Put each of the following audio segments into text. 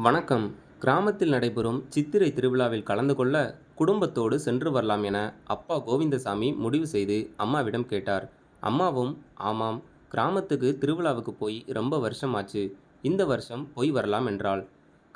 வணக்கம். கிராமத்தில் நடைபெறும் சித்திரை திருவிழாவில் கலந்து கொள்ள குடும்பத்தோடு சென்று வரலாம் என அப்பா கோவிந்தசாமி முடிவு செய்து அம்மாவிடம் கேட்டார். அம்மாவும், ஆமாம், கிராமத்துக்கு திருவிழாவுக்கு போய் ரொம்ப வருஷமாச்சு. இந்த வருஷம் போய் வரலாம் என்றாள்.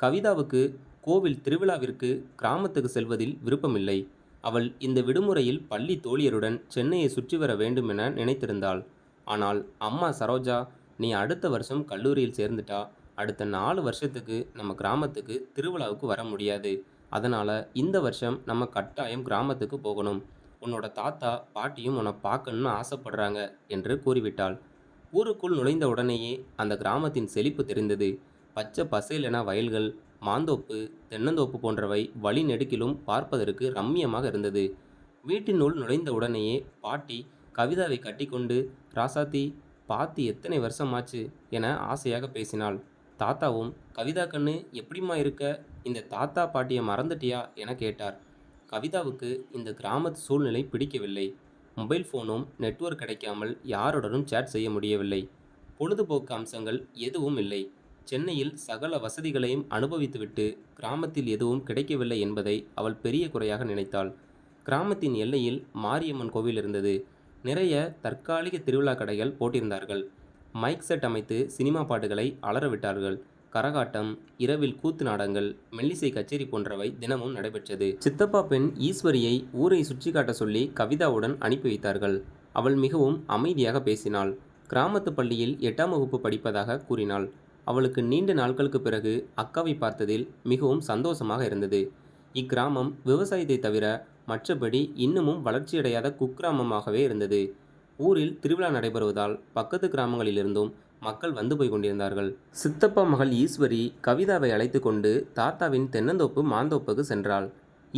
கவிதாவுக்கு கோவில் திருவிழாவிற்கு கிராமத்துக்கு செல்வதில் விருப்பமில்லை. அவள் இந்த விடுமுறையில் பள்ளி தோழியருடன் சென்னையை சுற்றி வர வேண்டும் என நினைத்திருந்தாள். ஆனால் அம்மா சரோஜா, நீ அடுத்த வருஷம் கல்லூரியில் சேர்ந்துட்டா அடுத்த 4 வருஷத்துக்கு நம்ம கிராமத்துக்கு திருவிழாவுக்கு வர முடியாது. அதனால இந்த வருஷம் நம்ம கட்டாயம் கிராமத்துக்கு போகணும். உன்னோட தாத்தா, பாட்டியும் உன்னை பார்க்கணும்னு ஆசைப்படுறாங்க என்று கூறிவிட்டாள். ஊருக்குள் நுழைந்த உடனேயே அந்த கிராமத்தின் செழிப்பு தெரிந்தது. பச்சை பசேலென வயல்கள், மாந்தோப்பு, தென்னந்தோப்பு போன்றவை வழி நெடுகிலும் பார்ப்பதற்கு ரம்மியமாக இருந்தது. வீட்டினுள் நுழைந்த உடனேயே பாட்டி கவிதாவை கட்டிக்கொண்டு, ராசாத்தி, பாத்தி எத்தனை வருஷமாச்சு என ஆசையாக பேசினாள். தாத்தாவும், கவிதா கண்ணு, எப்படிம்மா இருக்க? இந்த தாத்தா பாட்டியை மறந்துட்டியா என கேட்டார். கவிதாவுக்கு இந்த கிராமத்து சூழ்நிலை பிடிக்கவில்லை. மொபைல் ஃபோனும் நெட்வொர்க் கிடைக்காமல் யாருடனும் சேட் செய்ய முடியவில்லை. பொழுதுபோக்கு அம்சங்கள் எதுவும் இல்லை. சென்னையில் சகல வசதிகளையும் அனுபவித்துவிட்டு கிராமத்தில் எதுவும் கிடைக்கவில்லை என்பதை அவள் பெரிய குறையாக நினைத்தாள். கிராமத்தின் எல்லையில் மாரியம்மன் கோவில் இருந்தது. நிறைய தற்காலிக திருவிழா கடைகள் போட்டிருந்தார்கள். மைக் செட் அமைத்து சினிமா பாட்டுகளை அலறவிட்டார்கள். கரகாட்டம், இரவில் கூத்து நாடகங்கள், மெல்லிசை கச்சேரி போன்றவை தினமும் நடைபெற்றது. சித்தப்பா பெண் ஈஸ்வரியை ஊரை சுற்றி காட்ட சொல்லி கவிதாவுடன் அனுப்பி வைத்தார்கள். அவள் மிகவும் அமைதியாக பேசினாள். கிராமத்து பள்ளியில் 8ஆம் வகுப்பு படிப்பதாக கூறினாள். அவளுக்கு நீண்ட நாட்களுக்கு பிறகு அக்காவை பார்த்ததில் மிகவும் சந்தோஷமாக இருந்தது. இக்கிராமம் விவசாயத்தை தவிர மற்றபடி இன்னமும் வளர்ச்சியடையாத குக்கிராமமாகவே இருந்தது. ஊரில் திருவிழா நடைபெறுவதால் பக்கத்து கிராமங்களிலிருந்தும் மக்கள் வந்து போய் கொண்டிருந்தார்கள். சித்தப்பா மகள் ஈஸ்வரி கவிதாவை அழைத்து கொண்டு தாத்தாவின் தென்னந்தோப்பு மாந்தோப்புக்கு சென்றாள்.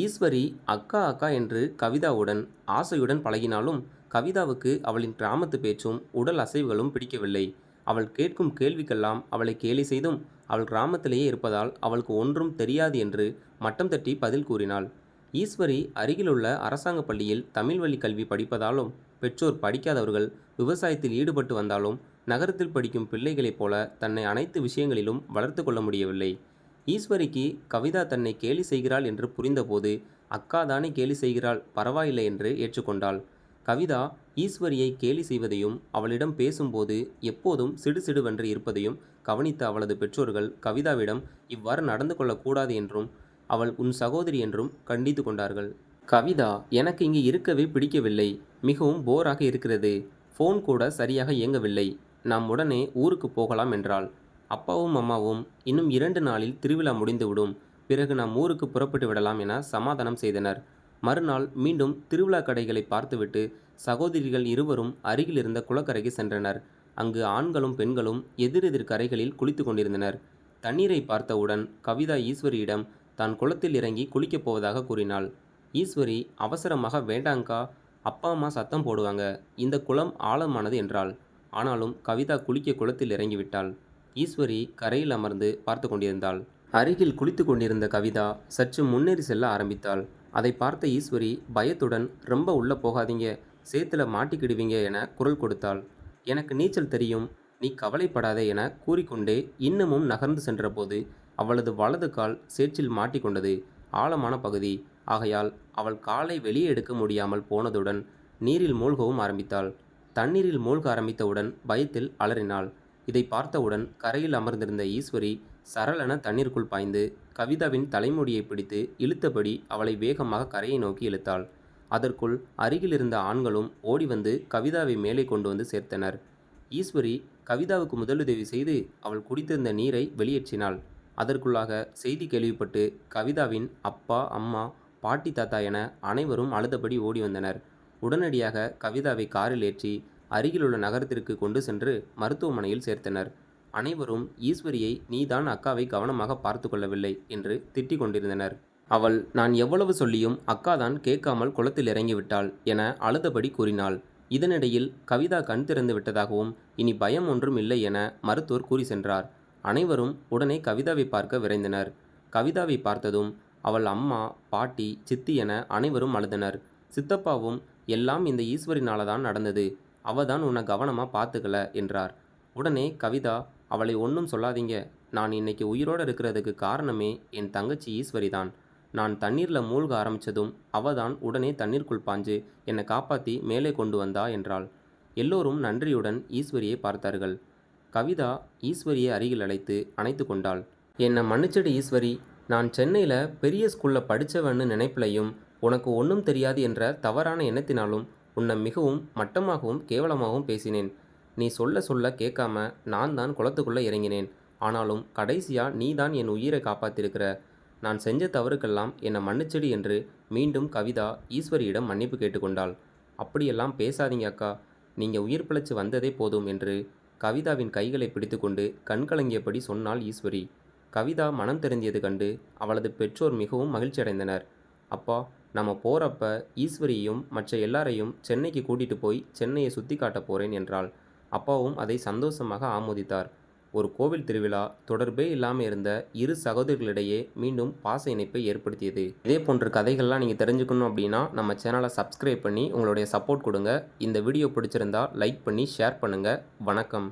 ஈஸ்வரி அக்கா அக்கா என்று கவிதாவுடன் ஆசையுடன் பழகினாலும் கவிதாவுக்கு அவளின் கிராமத்து பேச்சும் உடல் அசைவுகளும் பிடிக்கவில்லை. அவள் கேட்கும் கேள்விக்கெல்லாம் அவளை கேலி செய்தும் அவள் கிராமத்திலேயே இருப்பதால் அவளுக்கு ஒன்றும் தெரியாது என்று மட்டம் தட்டி பதில் கூறினாள். ஈஸ்வரி அருகிலுள்ள அரசாங்க பள்ளியில் தமிழ் வழி கல்வி படிப்பதாலும் பெற்றோர் படிக்காதவர்கள் விவசாயத்தில் ஈடுபட்டு வந்தாலும் நகரத்தில் படிக்கும் பிள்ளைகளைப் போல தன்னை அனைத்து விஷயங்களிலும் வளர்த்து கொள்ள முடியவில்லை. ஈஸ்வரிக்கு கவிதா தன்னை கேலி செய்கிறாள் என்று புரிந்தபோது அக்கா தானே கேலி செய்கிறாள், பரவாயில்லை என்று ஏற்றுக்கொண்டாள். கவிதா ஈஸ்வரியை கேலி செய்வதையும் அவளிடம் பேசும்போது எப்போதும் சிடுசிடுவென்று இருப்பதையும் கவனித்த அவளது பெற்றோர்கள் கவிதாவிடம் இவ்வாறு நடந்து கொள்ளக்கூடாது என்றும் அவள் உன் சகோதரி என்றும் கண்டித்து கொண்டார்கள். கவிதா, எனக்கு இங்கு இருக்கவே பிடிக்கவில்லை. மிகவும் போராக இருக்கிறது. ஃபோன் கூட சரியாக இயங்கவில்லை. நாம் உடனே ஊருக்கு போகலாம் என்றாள். அப்பாவும் அம்மாவும் இன்னும் 2 நாளில் திருவிழா முடிந்துவிடும். பிறகு நாம் ஊருக்கு புறப்பட்டு விடலாம் என சமாதானம் செய்தனர். மறுநாள் மீண்டும் திருவிழா கடைகளை பார்த்துவிட்டு சகோதரிகள் இருவரும் அருகில் இருந்த குளக்கரைக்கு சென்றனர். அங்கு ஆண்களும் பெண்களும் எதிரெதிர் கரைகளில் குளித்து கொண்டிருந்தனர். தண்ணீரை பார்த்தவுடன் கவிதா ஈஸ்வரியிடம் தான் குளத்தில் இறங்கி குளிக்கப் போவதாக கூறினாள். ஈஸ்வரி அவசரமாக, வேண்டாங்கா, அப்பா அம்மா சத்தம் போடுவாங்க, இந்த குளம் ஆழமானது என்றாள். ஆனாலும் கவிதா குளிக்க குளத்தில் இறங்கிவிட்டாள். ஈஸ்வரி கரையில் அமர்ந்து பார்த்து கொண்டிருந்தாள். அருகில் குளித்து கொண்டிருந்த கவிதா சற்று முன்னேறி செல்ல ஆரம்பித்தாள். அதை பார்த்த ஈஸ்வரி பயத்துடன், ரொம்ப உள்ள போகாதீங்க, சேத்துல மாட்டிக்கிடுவீங்க என குரல் கொடுத்தாள். எனக்கு நீச்சல் தெரியும், நீ கவலைப்படாதே என கூறிக்கொண்டே இன்னமும் நகர்ந்து சென்றபோது அவளது வலது கால் சேற்றில் மாட்டிக்கொண்டது. ஆழமான பகுதி ஆகையால் அவள் காலை வெளியே எடுக்க முடியாமல் போனதுடன் நீரில் மூழ்கவும் ஆரம்பித்தாள். தண்ணீரில் மூழ்க ஆரம்பித்தவுடன் பயத்தில் அலறினாள். இதை பார்த்தவுடன் கரையில் அமர்ந்திருந்த ஈஸ்வரி சரளென தண்ணீருக்குள் பாய்ந்து கவிதாவின் தலைமுடியை பிடித்து இழுத்தபடி அவளை வேகமாக கரையை நோக்கி இழுத்தாள். அதற்குள் அருகில் இருந்த ஆண்களும் ஓடி வந்து கவிதாவை மேலே கொண்டு வந்து சேர்த்தனர். ஈஸ்வரி கவிதாவுக்கு முதலுதவி செய்து அவள் குடித்திருந்த நீரை வெளியேற்றினாள். அதற்குள்ளாக செய்தி கேள்விப்பட்டு கவிதாவின் அப்பா, அம்மா, பாட்டி, தாத்தா என அனைவரும் அழுதபடி ஓடி வந்தனர். உடனடியாக கவிதாவை காரில் ஏற்றி அருகிலுள்ள நகரத்திற்கு கொண்டு சென்று மருத்துவமனையில் சேர்த்தனர். அனைவரும் ஈஸ்வரியை நீதான் அக்காவை கவனமாக பார்த்து கொள்ளவில்லை என்று திட்டிக் கொண்டிருந்தனர். அவள், நான் எவ்வளவு சொல்லியும் அக்காதான் கேட்காமல் குளத்தில் இறங்கிவிட்டாள் என அழுதபடி கூறினாள். இதனிடையில் கவிதா கண் திறந்து விட்டதாகவும் இனி பயம் ஒன்றும் இல்லை என மருத்துவர் கூறி சென்றார். அனைவரும் உடனே கவிதாவை பார்க்க விரைந்தனர். கவிதாவை பார்த்ததும் அவள் அம்மா, பாட்டி, சித்தி என அனைவரும் அழுதனர். சித்தப்பாவும், எல்லாம் இந்த ஈஸ்வரினாலதான் நடந்தது, அவதான் உன்னை கவனமா பார்த்துக்கல என்றார். உடனே கவிதா, அவளை ஒன்றும் சொல்லாதீங்க, நான் இன்னைக்கு உயிரோடு இருக்கிறதுக்கு காரணமே என் தங்கச்சி ஈஸ்வரி தான். நான் தண்ணீரில் மூழ்க ஆரம்பிச்சதும் அவ தான் உடனே தண்ணீருக்குள் பாஞ்சு என்னை காப்பாற்றி மேலே கொண்டு வந்தா என்றாள். எல்லோரும் நன்றியுடன் ஈஸ்வரியை பார்த்தார்கள். கவிதா ஈஸ்வரியை அருகில் அழைத்து அணைத்து கொண்டாள். என்னை மன்னிச்சிடு ஈஸ்வரி. நான் சென்னையில் பெரிய ஸ்கூலில் படித்தவன்னு நினைப்பிலையும் உனக்கு ஒன்றும் தெரியாது என்ற தவறான எண்ணத்தினாலும் உன்னை மிகவும் மட்டமாகவும் கேவலமாகவும் பேசினேன். நீ சொல்ல சொல்ல கேட்காம நான் தான் குளத்துக்குள்ளே இறங்கினேன். ஆனாலும் கடைசியா நீ தான் என் உயிரை காப்பாத்திருக்கிற. நான் செஞ்ச தவறுக்கெல்லாம் என்னை மன்னிச்சிடு என்று மீண்டும் கவிதா ஈஸ்வரியிடம் மன்னிப்பு கேட்டுக்கொண்டாள். அப்படியெல்லாம் பேசாதீங்க அக்கா. நீங்கள் உயிர் பிழைச்சு வந்ததே போதும் என்று கவிதாவின் கைகளை பிடித்துக்கொண்டு கண்கலங்கியபடி சொன்னாள் ஈஸ்வரி. கவிதா மனம் திருந்தியது கண்டு அவளது பெற்றோர் மிகவும் மகிழ்ச்சி அடைந்தனர். அப்பா, நம்ம போகிறப்ப ஈஸ்வரியையும் மற்ற எல்லாரையும் சென்னைக்கு கூட்டிகிட்டு போய் சென்னையை சுற்றி காட்ட போகிறேன் என்றாள். அப்பாவும் அதை சந்தோஷமாக ஆமோதித்தார். ஒரு கோவில் திருவிழா தொடர்பே இல்லாமல் இருந்த இரு சகோதரிகளிடையே மீண்டும் பாச இணைப்பை ஏற்படுத்தியது. இதே போன்ற கதைகள்லாம் நீங்கள் தெரிஞ்சுக்கணும் அப்படின்னா நம்ம சேனலை சப்ஸ்கிரைப் பண்ணி உங்களுடைய சப்போர்ட் கொடுங்க. இந்த வீடியோ பிடிச்சிருந்தா லைக் பண்ணி ஷேர் பண்ணுங்கள். வணக்கம்.